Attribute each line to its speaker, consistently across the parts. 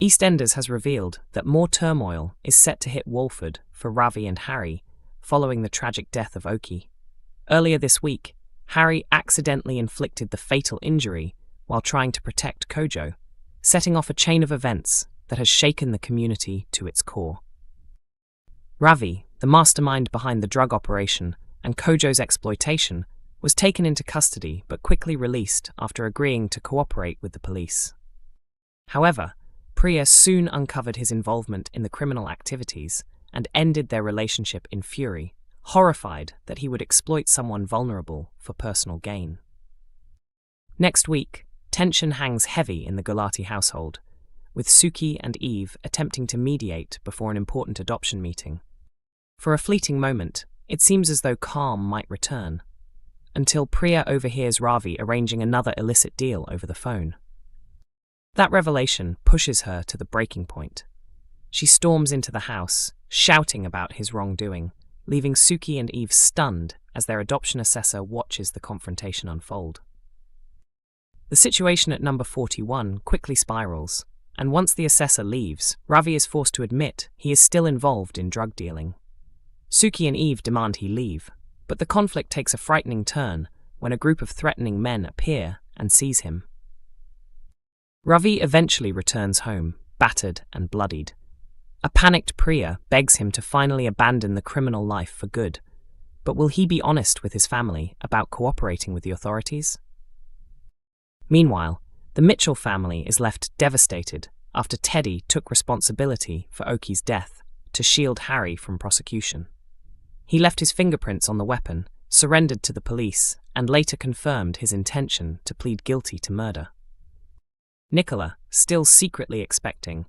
Speaker 1: EastEnders has revealed that more turmoil is set to hit Walford for Ravi and Harry following the tragic death of Okie. Earlier this week, Harry accidentally inflicted the fatal injury while trying to protect Kojo, setting off a chain of events that has shaken the community to its core. Ravi, the mastermind behind the drug operation and Kojo's exploitation, was taken into custody but quickly released after agreeing to cooperate with the police. However, Priya soon uncovered his involvement in the criminal activities and ended their relationship in fury, horrified that he would exploit someone vulnerable for personal gain. Next week, tension hangs heavy in the Gulati household, with Suki and Eve attempting to mediate before an important adoption meeting. For a fleeting moment, it seems as though calm might return, until Priya overhears Ravi arranging another illicit deal over the phone. That revelation pushes her to the breaking point. She storms into the house, shouting about his wrongdoing, leaving Suki and Eve stunned as their adoption assessor watches the confrontation unfold. The situation at number 41 quickly spirals, and once the assessor leaves, Ravi is forced to admit he is still involved in drug dealing. Suki and Eve demand he leave, but the conflict takes a frightening turn when a group of threatening men appear and seize him. Ravi eventually returns home, battered and bloodied. A panicked Priya begs him to finally abandon the criminal life for good, but will he be honest with his family about cooperating with the authorities? Meanwhile, the Mitchell family is left devastated after Teddy took responsibility for Okie's death to shield Harry from prosecution. He left his fingerprints on the weapon, surrendered to the police, and later confirmed his intention to plead guilty to murder. Nicola, still secretly expecting,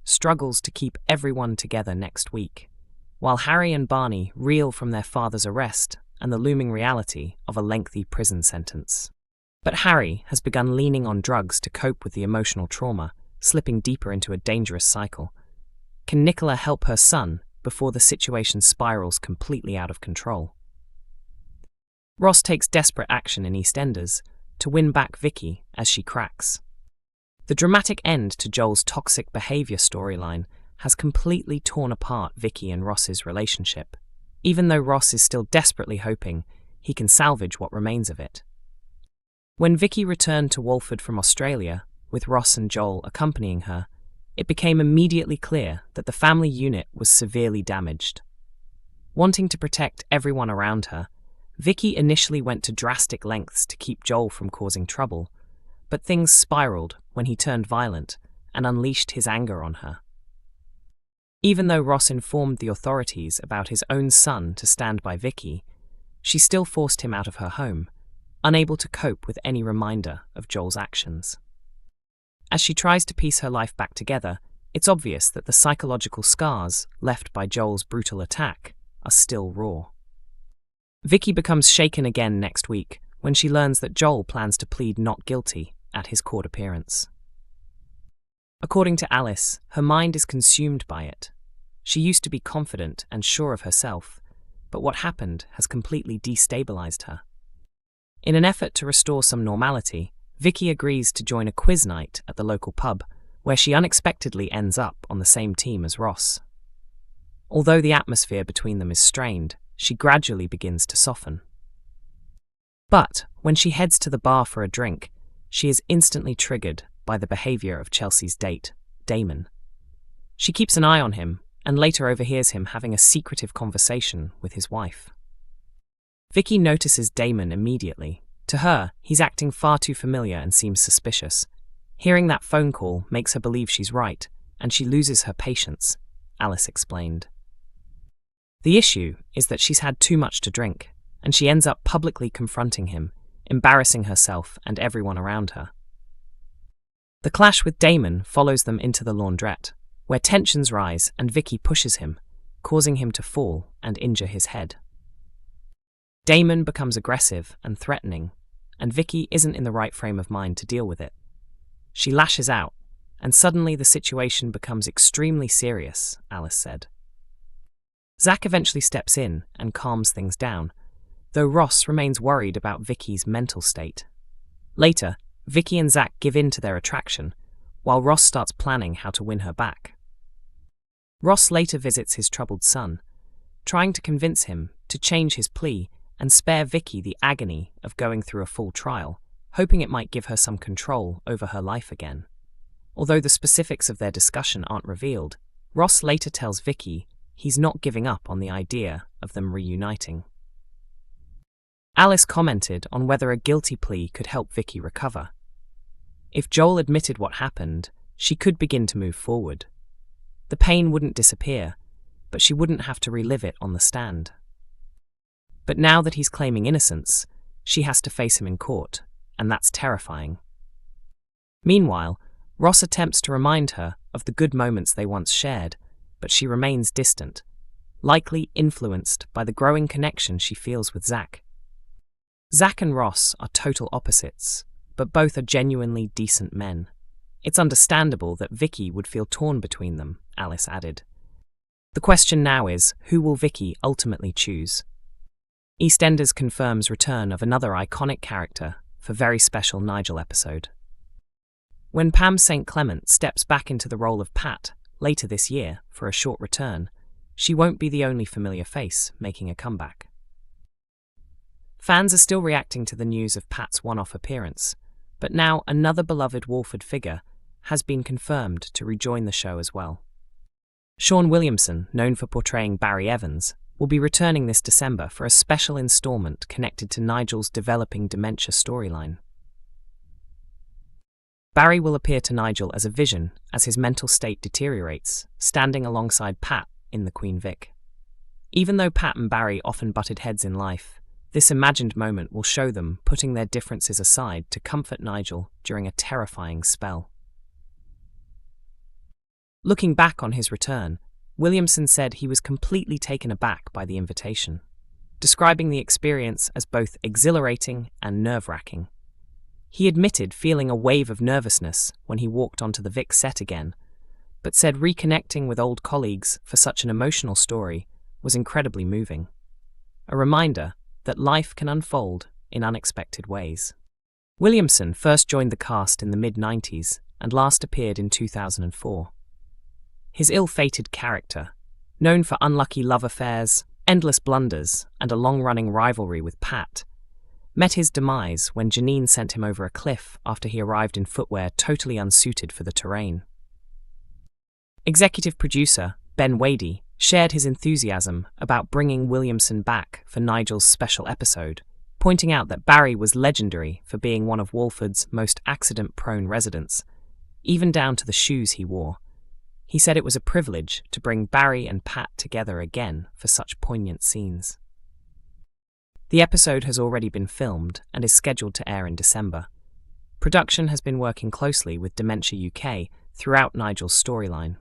Speaker 1: struggles to keep everyone together next week, while Harry and Barney reel from their father's arrest and the looming reality of a lengthy prison sentence. But Harry has begun leaning on drugs to cope with the emotional trauma, slipping deeper into a dangerous cycle. Can Nicola help her son before the situation spirals completely out of control? Ross takes desperate action in EastEnders to win back Vicky as she cracks. The dramatic end to Joel's toxic behaviour storyline has completely torn apart Vicky and Ross's relationship, even though Ross is still desperately hoping he can salvage what remains of it. When Vicky returned to Walford from Australia, with Ross and Joel accompanying her, it became immediately clear that the family unit was severely damaged. Wanting to protect everyone around her, Vicky initially went to drastic lengths to keep Joel from causing trouble, but things spiraled when he turned violent and unleashed his anger on her. Even though Ross informed the authorities about his own son to stand by Vicky, she still forced him out of her home, unable to cope with any reminder of Joel's actions. As she tries to piece her life back together, it's obvious that the psychological scars left by Joel's brutal attack are still raw. Vicky becomes shaken again next week when she learns that Joel plans to plead not guilty at his court appearance. According to Alice, her mind is consumed by it. She used to be confident and sure of herself, but what happened has completely destabilized her. In an effort to restore some normality, Vicky agrees to join a quiz night at the local pub, where she unexpectedly ends up on the same team as Ross. Although the atmosphere between them is strained, she gradually begins to soften. But when she heads to the bar for a drink, she is instantly triggered by the behaviour of Chelsea's date, Damon. She keeps an eye on him and later overhears him having a secretive conversation with his wife. Vicky notices Damon immediately. To her, he's acting far too familiar and seems suspicious. Hearing that phone call makes her believe she's right, and she loses her patience, Alice explained. The issue is that she's had too much to drink, and she ends up publicly confronting him, embarrassing herself and everyone around her. The clash with Damon follows them into the laundrette, where tensions rise and Vicky pushes him, causing him to fall and injure his head. Damon becomes aggressive and threatening, and Vicky isn't in the right frame of mind to deal with it. She lashes out, and suddenly the situation becomes extremely serious, Alice said. Zach eventually steps in and calms things down, though Ross remains worried about Vicky's mental state. Later, Vicky and Zach give in to their attraction, while Ross starts planning how to win her back. Ross later visits his troubled son, trying to convince him to change his plea and spare Vicky the agony of going through a full trial, hoping it might give her some control over her life again. Although the specifics of their discussion aren't revealed, Ross later tells Vicky he's not giving up on the idea of them reuniting. Alice commented on whether a guilty plea could help Vicky recover. If Joel admitted what happened, she could begin to move forward. The pain wouldn't disappear, but she wouldn't have to relive it on the stand. But now that he's claiming innocence, she has to face him in court, and that's terrifying. Meanwhile, Ross attempts to remind her of the good moments they once shared, but she remains distant, likely influenced by the growing connection she feels with Zach. Zach and Ross are total opposites, but both are genuinely decent men. It's understandable that Vicky would feel torn between them, Alice added. The question now is, who will Vicky ultimately choose? EastEnders confirms return of another iconic character for very special Nigel episode. When Pam St. Clement steps back into the role of Pat later this year for a short return, she won't be the only familiar face making a comeback. Fans are still reacting to the news of Pat's one-off appearance, but now another beloved Walford figure has been confirmed to rejoin the show as well. Sean Williamson, known for portraying Barry Evans, will be returning this December for a special installment connected to Nigel's developing dementia storyline. Barry will appear to Nigel as a vision as his mental state deteriorates, standing alongside Pat in the Queen Vic. Even though Pat and Barry often butted heads in life, this imagined moment will show them putting their differences aside to comfort Nigel during a terrifying spell. Looking back on his return, Williamson said he was completely taken aback by the invitation, describing the experience as both exhilarating and nerve-wracking. He admitted feeling a wave of nervousness when he walked onto the Vic set again, but said reconnecting with old colleagues for such an emotional story was incredibly moving. A reminder that life can unfold in unexpected ways. Williamson first joined the cast in the mid-90s and last appeared in 2004. His ill-fated character, known for unlucky love affairs, endless blunders, and a long-running rivalry with Pat, met his demise when Janine sent him over a cliff after he arrived in footwear totally unsuited for the terrain. Executive producer Ben Wadey shared his enthusiasm about bringing Williamson back for Nigel's special episode, pointing out that Barry was legendary for being one of Walford's most accident-prone residents, even down to the shoes he wore. He said it was a privilege to bring Barry and Pat together again for such poignant scenes. The episode has already been filmed and is scheduled to air in December. Production has been working closely with Dementia UK throughout Nigel's storyline.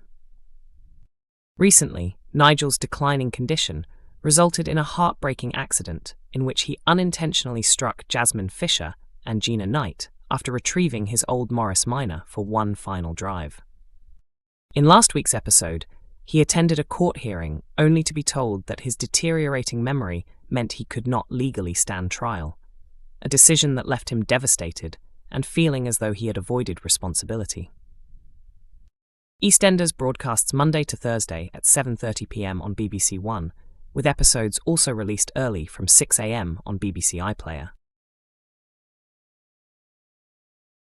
Speaker 1: Recently, Nigel's declining condition resulted in a heartbreaking accident in which he unintentionally struck Jasmine Fisher and Gina Knight after retrieving his old Morris Minor for one final drive. In last week's episode, he attended a court hearing only to be told that his deteriorating memory meant he could not legally stand trial, a decision that left him devastated and feeling as though he had avoided responsibility. EastEnders broadcasts Monday to Thursday at 7:30 p.m. on BBC One, with episodes also released early from 6 a.m. on BBC iPlayer.